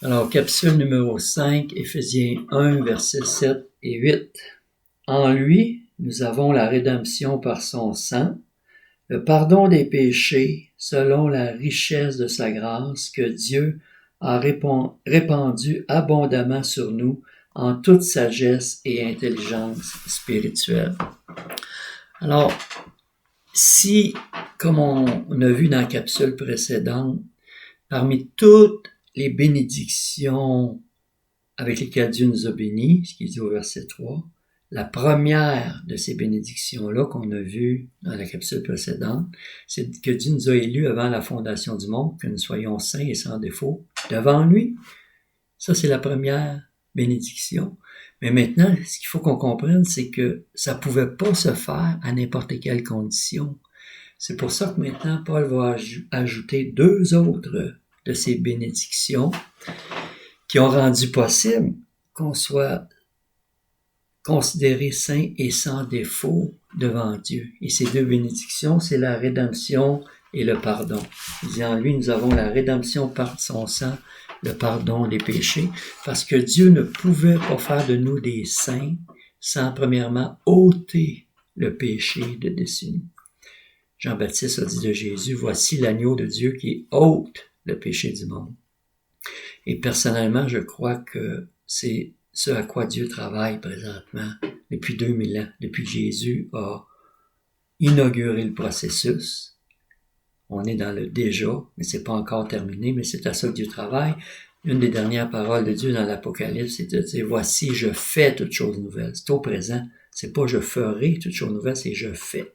Alors, capsule numéro 5, Éphésiens 1, versets 7 et 8. En lui, nous avons la rédemption par son sang, le pardon des péchés selon la richesse de sa grâce que Dieu a répandu abondamment sur nous en toute sagesse et intelligence spirituelle. Alors, si, comme on a vu dans la capsule précédente, parmi toutes les bénédictions avec lesquelles Dieu nous a bénis, ce qui est dit au verset 3, la première de ces bénédictions-là qu'on a vues dans la capsule précédente, c'est que Dieu nous a élus avant la fondation du monde, que nous soyons saints et sans défaut devant lui. Ça, c'est la première bénédiction. Mais maintenant, ce qu'il faut qu'on comprenne, c'est que ça ne pouvait pas se faire à n'importe quelle condition. C'est pour ça que maintenant, Paul va ajouter 2 autres de ces bénédictions qui ont rendu possible qu'on soit considéré saint et sans défaut devant Dieu. Et ces 2 bénédictions, c'est la rédemption et le pardon. Il dit en lui, nous avons la rédemption par son sang, le pardon des péchés, parce que Dieu ne pouvait pas faire de nous des saints sans premièrement ôter le péché de dessus nous. Jean-Baptiste a dit de Jésus, voici l'agneau de Dieu qui ôte le péché du monde. Et personnellement, je crois que c'est ce à quoi Dieu travaille présentement depuis 2000 ans, depuis que Jésus a inauguré le processus. On est dans le déjà, mais c'est pas encore terminé, mais c'est à ça que Dieu travaille. Une des dernières paroles de Dieu dans l'Apocalypse, c'est de dire, voici, je fais toutes choses nouvelles. C'est au présent. C'est pas je ferai toutes choses nouvelles, c'est je fais.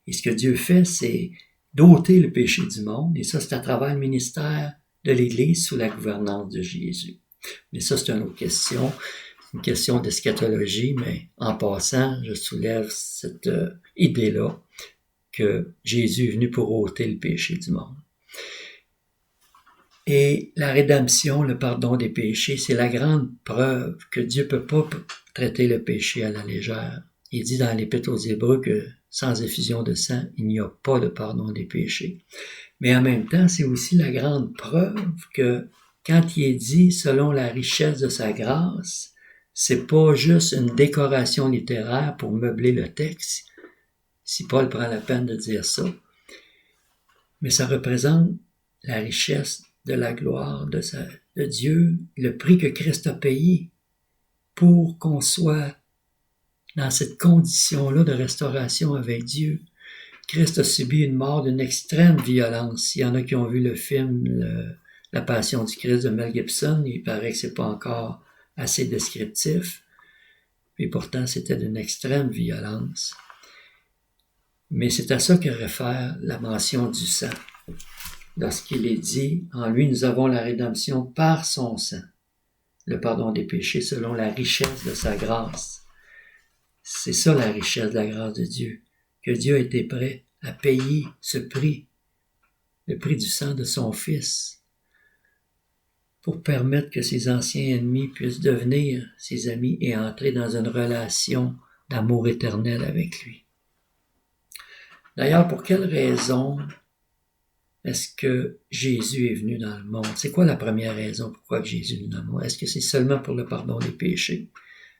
Et ce que Dieu fait, c'est d'ôter le péché du monde. Et ça, c'est à travers le ministère de l'Église sous la gouvernance de Jésus. Mais ça, c'est une autre question, une question d'eschatologie, mais en passant, je soulève cette idée-là que Jésus est venu pour ôter le péché du monde. Et la rédemption, le pardon des péchés, c'est la grande preuve que Dieu ne peut pas traiter le péché à la légère. Il dit dans l'Épître aux Hébreux que sans effusion de sang, il n'y a pas de pardon des péchés. Mais en même temps, c'est aussi la grande preuve que quand il est dit selon la richesse de sa grâce, c'est pas juste une décoration littéraire pour meubler le texte, si Paul prend la peine de dire ça, mais ça représente la richesse de la gloire de Dieu, le prix que Christ a payé pour qu'on soit dans cette condition-là de restauration avec Dieu. Christ a subi une mort d'une extrême violence. Il y en a qui ont vu le film La Passion du Christ de Mel Gibson. Il paraît que c'est pas encore assez descriptif. Et pourtant, c'était d'une extrême violence. Mais c'est à ça que réfère la mention du sang. Lorsqu'il est dit, en lui, nous avons la rédemption par son sang, le pardon des péchés selon la richesse de sa grâce. C'est ça la richesse de la grâce de Dieu, que Dieu a été prêt à payer ce prix, le prix du sang de son Fils, pour permettre que ses anciens ennemis puissent devenir ses amis et entrer dans une relation d'amour éternel avec lui. D'ailleurs, pour quelle raison est-ce que Jésus est venu dans le monde? C'est quoi la première raison pourquoi Jésus est venu dans le monde? Est-ce que c'est seulement pour le pardon des péchés?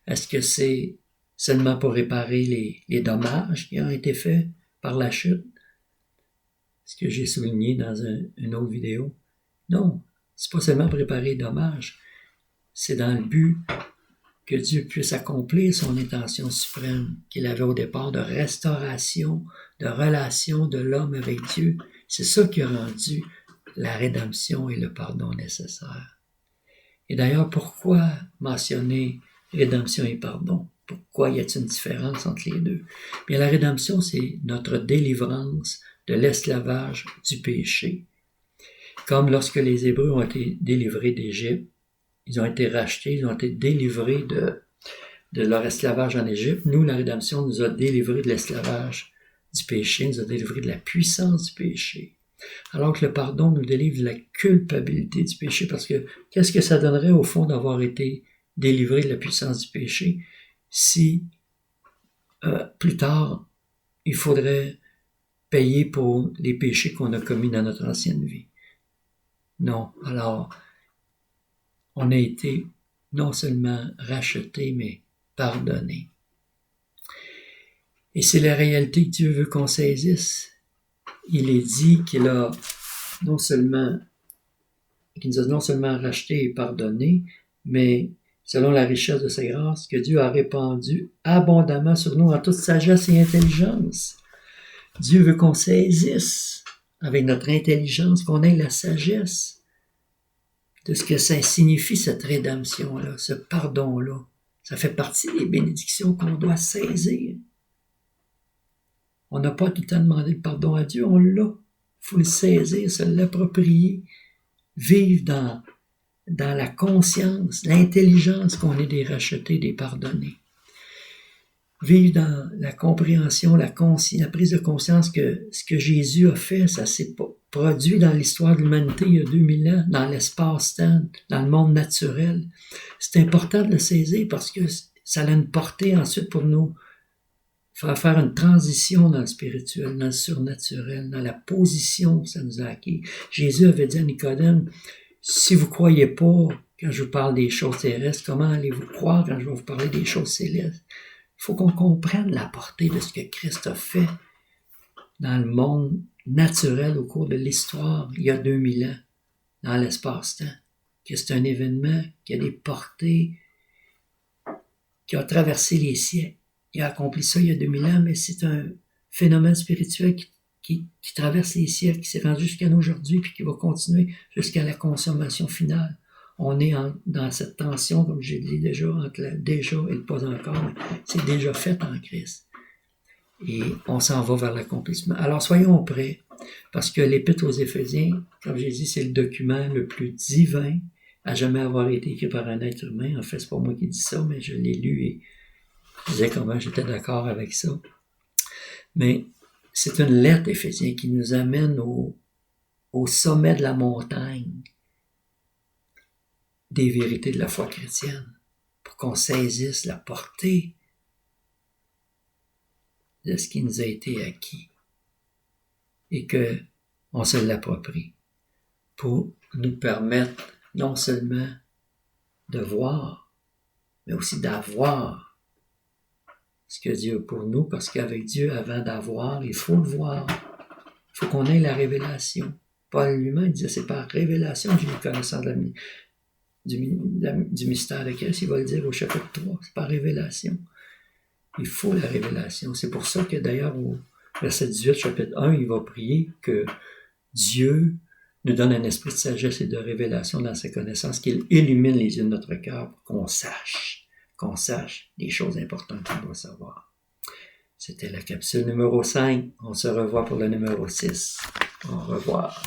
Est-ce que c'est seulement pour réparer les dommages qui ont été faits par la chute? Ce que j'ai souligné dans une autre vidéo. Non, c'est pas seulement pour réparer les dommages. C'est dans le but que Dieu puisse accomplir son intention suprême qu'il avait au départ de restauration, de relation de l'homme avec Dieu. C'est ça qui a rendu la rédemption et le pardon nécessaires. Et d'ailleurs, pourquoi mentionner rédemption et pardon? Pourquoi y a-t-il une différence entre les deux? Bien, la rédemption, c'est notre délivrance de l'esclavage du péché. Comme lorsque les Hébreux ont été délivrés d'Égypte, ils ont été rachetés, ils ont été délivrés de leur esclavage en Égypte. Nous, la rédemption nous a délivrés de l'esclavage du péché, nous a délivrés de la puissance du péché. Alors que le pardon nous délivre de la culpabilité du péché, parce que qu'est-ce que ça donnerait au fond d'avoir été délivré de la puissance du péché si plus tard, il faudrait payer pour les péchés qu'on a commis dans notre ancienne vie? Non. Alors, on a été non seulement rachetés, mais pardonnés. Et c'est la réalité que Dieu veut qu'on saisisse. Il est dit qu'il nous a non seulement rachetés et pardonnés, mais selon la richesse de sa grâce, que Dieu a répandu abondamment sur nous en toute sagesse et intelligence. Dieu veut qu'on saisisse avec notre intelligence, qu'on ait la sagesse de ce que ça signifie, cette rédemption-là, ce pardon-là. Ça fait partie des bénédictions qu'on doit saisir. On n'a pas tout le temps demandé le pardon à Dieu, on l'a. Il faut le saisir, se l'approprier, vivre dans la conscience, l'intelligence qu'on est des rachetés, des pardonnés. Vivre dans la compréhension, la prise de conscience que ce que Jésus a fait, ça s'est produit dans l'histoire de l'humanité il y a 2000 ans, dans l'espace-temps, dans le monde naturel. C'est important de le saisir parce que ça a une portée ensuite pour nous faire une transition dans le spirituel, dans le surnaturel, dans la position que ça nous a acquis. Jésus avait dit à Nicodème, si vous ne croyez pas quand je vous parle des choses terrestres, comment allez-vous croire quand je vais vous parler des choses célestes? Il faut qu'on comprenne la portée de ce que Christ a fait dans le monde naturel au cours de l'histoire, il y a 2000 ans, dans l'espace-temps. Que c'est un événement qui a des portées, qui a traversé les siècles. Il a accompli ça il y a 2000 ans, mais c'est un phénomène spirituel qui traverse les siècles, qui s'est rendu jusqu'à nous aujourd'hui, puis qui va continuer jusqu'à la consommation finale. On est dans cette tension, comme j'ai dit déjà, entre le déjà et le pas encore, mais c'est déjà fait en Christ. Et on s'en va vers l'accomplissement. Alors soyons prêts, parce que l'Épître aux Éphésiens, comme j'ai dit, c'est le document le plus divin à jamais avoir été écrit par un être humain. En fait, c'est pas moi qui dis ça, mais je l'ai lu et je disais comment j'étais d'accord avec ça. Mais c'est une lettre Éphésiens qui nous amène au sommet de la montagne des vérités de la foi chrétienne, pour qu'on saisisse la portée de ce qui nous a été acquis et qu'on se l'approprie pour nous permettre non seulement de voir, mais aussi d'avoir ce que Dieu a pour nous, parce qu'avec Dieu, avant d'avoir, il faut le voir. Il faut qu'on ait la révélation. Paul lui-même disait, c'est par révélation que j'ai eu connaissance du mystère de Christ. Il va le dire au chapitre 3, c'est par révélation. Il faut la révélation. C'est pour ça que d'ailleurs au verset 18, chapitre 1, il va prier que Dieu nous donne un esprit de sagesse et de révélation dans sa connaissance, qu'il illumine les yeux de notre cœur pour qu'on sache les choses importantes qu'on doit savoir. C'était la capsule numéro 5. On se revoit pour le numéro 6. Au revoir.